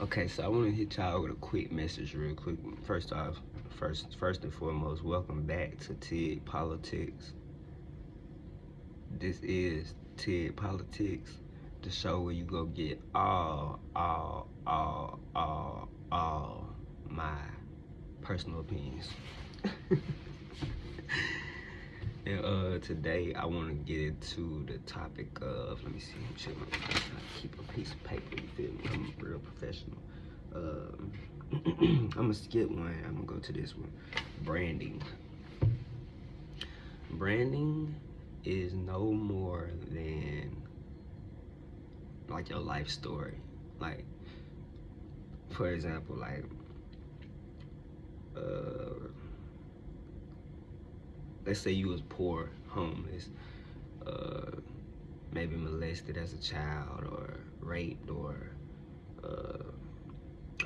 Okay, so I want to hit y'all with a quick message real quick. First off, first and foremost, welcome back to TID Politics. This is TID Politics, the show where you go get all my personal opinions. And today I want to get into the topic of, let me see, I keep a piece of paper, you feel me? I'm a real professional. I'm gonna skip one, I'm gonna go to this one. Branding. Branding is no more than like your life story. Like, for example, like, let's say you was poor, homeless, uh, maybe molested as a child, or raped, or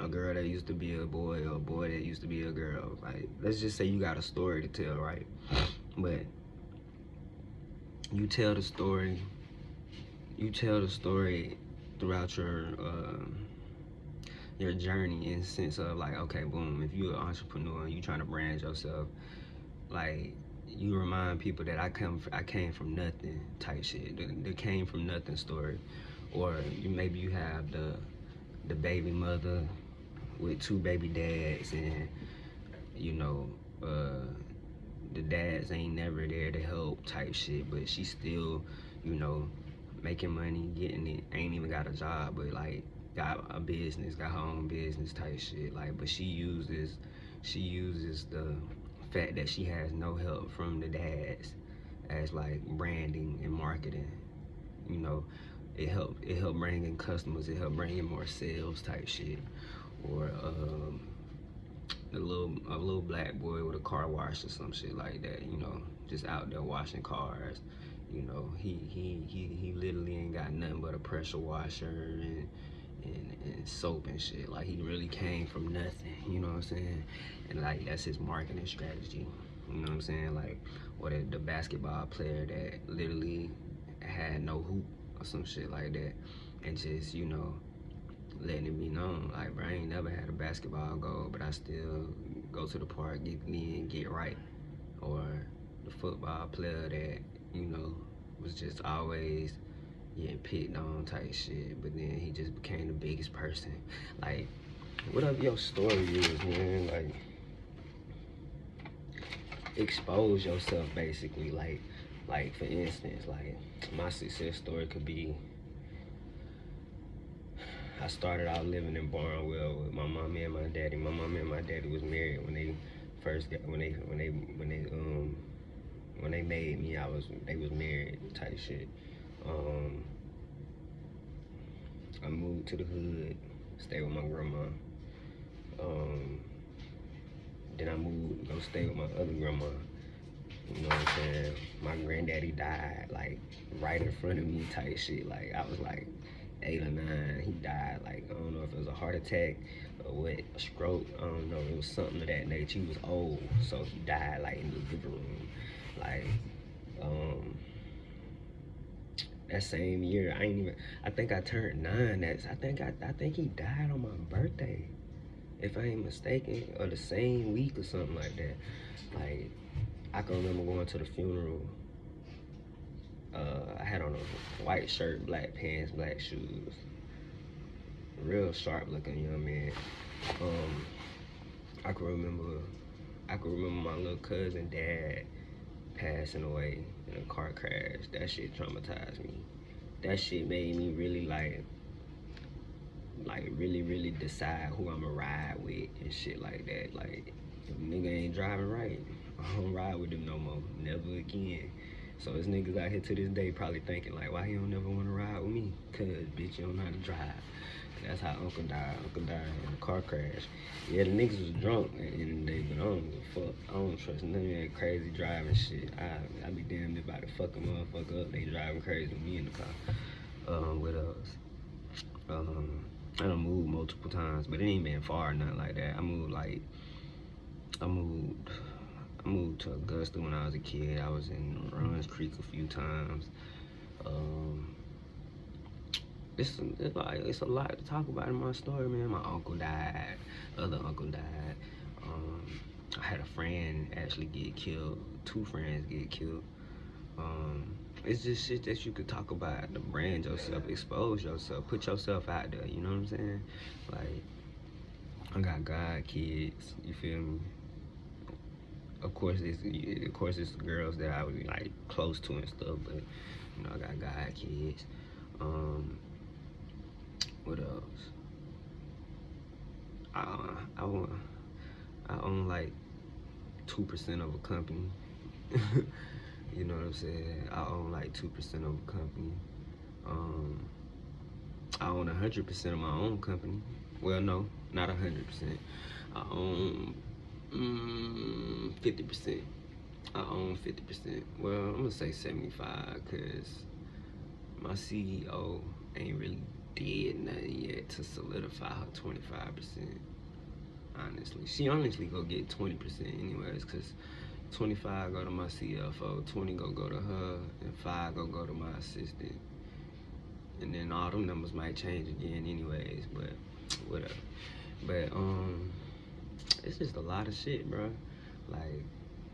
a girl that used to be a boy, or a boy that used to be a girl. Like, let's just say you got a story to tell, right? But you tell the story, throughout your journey, in the sense of like, okay, boom, if you're an entrepreneur and you trying to brand yourself, like, you remind people that I came from nothing type shit. The came from nothing story. Or maybe you have the baby mother with two baby dads, and you know, the dads ain't never there to help type shit, but she still, you know, making money, getting it, ain't even got a job, but like got a business, got her own business type shit. Like, but she uses the fact that she has no help from the dads as like branding and marketing. You know, it helped bring in customers, it helped bring in more sales type shit. Or a little black boy with a car wash or some shit like that, you know, just out there washing cars. You know, he literally ain't got nothing but a pressure washer and soap and shit. Like, he really came from nothing, you know what I'm saying? And like, that's his marketing strategy. You know what I'm saying? Like, or the basketball player that literally had no hoop or some shit like that, and just, you know, letting it be known, like, bro, I ain't never had a basketball goal, but I still go to the park, get in, get right. Or the football player that, you know, was just always getting picked on type shit, but then he just became the biggest person. Like, whatever your story is, man, like, expose yourself basically. Like for instance, like, my success story could be, I started out living in Barnwell with my mommy and my daddy. My mommy and my daddy was married when they first got when they made me. They was married type shit. I moved to the hood, stayed with my grandma. Um, then I moved, go stay with my other grandma. You know what I'm saying? My granddaddy died like right in front of me type shit. Like, I was like 8 or 9. He died, like, I don't know if it was a heart attack or what, a stroke. I don't know. It was something of that nature. He was old, so he died like in the living room. Like, um, that same year, I think I turned 9. I think he died on my birthday, if I ain't mistaken, or the same week or something like that. Like, I can remember going to the funeral. I had on a white shirt, black pants, black shoes. Real sharp looking young man. Um, I can remember my little cousin dad passing away in a car crash. That shit traumatized me. That shit made me really really decide who I'ma ride with and shit like that. Like, if a nigga ain't driving right, I don't ride with them no more. Never again. So there's niggas out here to this day probably thinking like, why he don't never want to ride with me? Cause bitch, you don't know how to drive. That's how Uncle died. Uncle died in a car crash. Yeah, the niggas was drunk at the end of the day, but I don't give a fuck. I don't trust none of that crazy driving shit. I be damned if I to fuck a motherfucker up. They driving crazy with me in the car. With us. I done moved multiple times, but it ain't been far or nothing like that. I moved I moved to Augusta when I was a kid. I was in Runs Creek a few times. Um, it's a lot to talk about in my story, man. My uncle died, other uncle died. Um, I had a friend actually get killed. Two friends get killed. Um, it's just shit that you could talk about to brand yourself, expose yourself, put yourself out there. You know what I'm saying? Like, I got God kids. You feel me? Of course it's girls that I was like close to and stuff, but you know I got God kids. Um, what else? I own like 2% of a company. You know what I'm saying? I own like 2% of a company. Um, I own 100% of my own company. Well, no, not 100%. I own 50%. I own 50%. Well, I'm gonna say 75 because my CEO ain't really did nothing yet to solidify her 25%. Honestly, she honestly go get 20% anyways, cause 25 go to my CFO, 20 go to her, and 5 go to my assistant. And then all them numbers might change again anyways, but whatever. But it's just a lot of shit, bro. Like,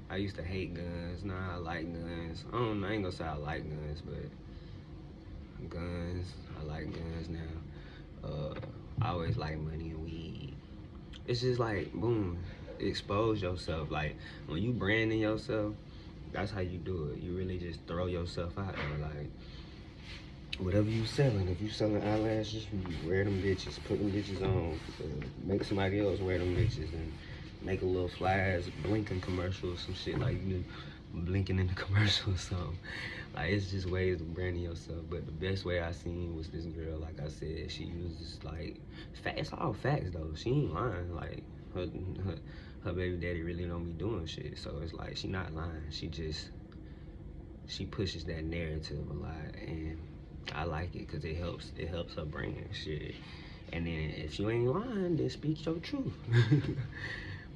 I used to hate guns, now I like guns. I ain't gonna say I like guns, but guns, I like guns now. I always like money and weed. It's just like, boom, expose yourself. Like, when you branding yourself, that's how you do it. You really just throw yourself out there. Like, whatever you selling, if you selling eyelashes, you wear them bitches, put them bitches on, make somebody else wear them bitches, and make a little flash, blinking commercial or some shit like you blinking in the commercial or something. Like, it's just ways of branding yourself. But the best way I seen was this girl, like I said, she uses like facts, all facts though. She ain't lying. Like, her baby daddy really don't be doing shit. So it's like she not lying. She pushes that narrative a lot, and I like it because it helps her brand shit. And then if you ain't lying, then speak your truth.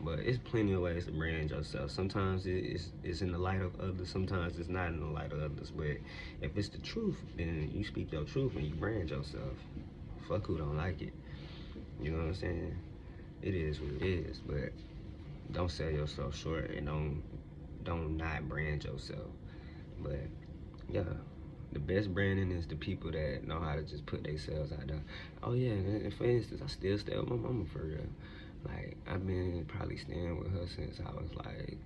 But it's plenty of ways to brand yourself. Sometimes it's in the light of others. Sometimes it's not in the light of others. But if it's the truth, then you speak your truth and you brand yourself. Fuck who don't like it. You know what I'm saying? It is what it is. But don't sell yourself short, and don't not brand yourself. But yeah, the best branding is the people that know how to just put themselves out there. Oh yeah, and for instance, I still stay with my mama for real. Like, I've been probably staying with her since I was like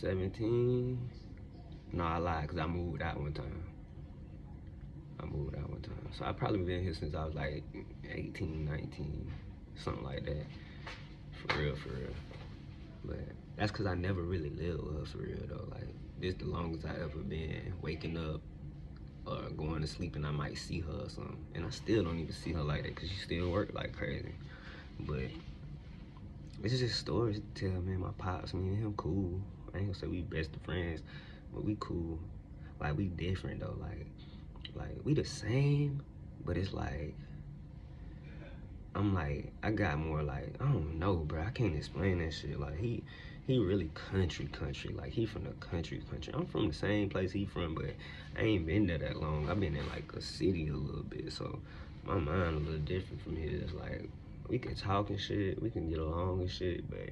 17. No, I lied, because I moved out one time. So I probably been here since I was like 18, 19, something like that. For real, for real. But that's because I never really lived with her for real though. Like, this the longest I ever been waking up or going to sleep and I might see her or something. And I still don't even see her like that because she still work like crazy. But it's just stories to tell, man. My pops, me and him cool. I ain't gonna say we best of friends, but we cool. Like, we different though. Like we the same, but it's like, I'm like, I got more like, I don't know, bro. I can't explain that shit. Like, he really country. Like, he from the country. I'm from the same place he from, but I ain't been there that long. I've been in like a city a little bit, so my mind a little different from his. Like, we can talk and shit, we can get along and shit, but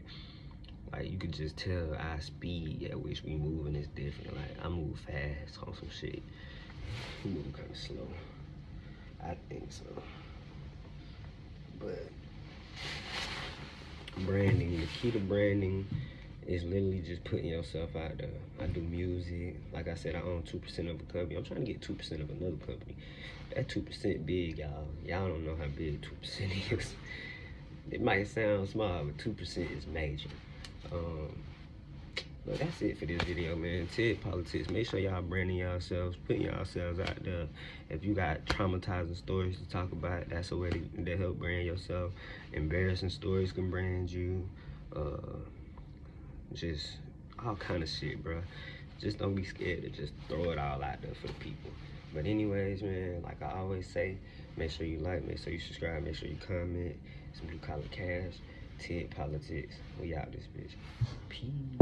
like, you could just tell our speed at which we moving is different. Like, I move fast on some shit. He move kind of slow. I think so. But branding, the key to branding is literally just putting yourself out there. I do music. Like I said, I own 2% of a company. I'm trying to get 2% of another company. That 2% big, y'all. Y'all don't know how big 2% is. It might sound small, but 2% is major. But that's it for this video, man. TED Politics. Make sure y'all branding yourselves, putting yourselves out there. If you got traumatizing stories to talk about, that's a way to help brand yourself. Embarrassing stories can brand you. Just all kind of shit, bro. Just don't be scared to just throw it all out there for the people. But anyways, man, like I always say, make sure you like, make sure you subscribe, make sure you comment. Some Blue Collar Cash, TED Politics. We out this bitch. Peace.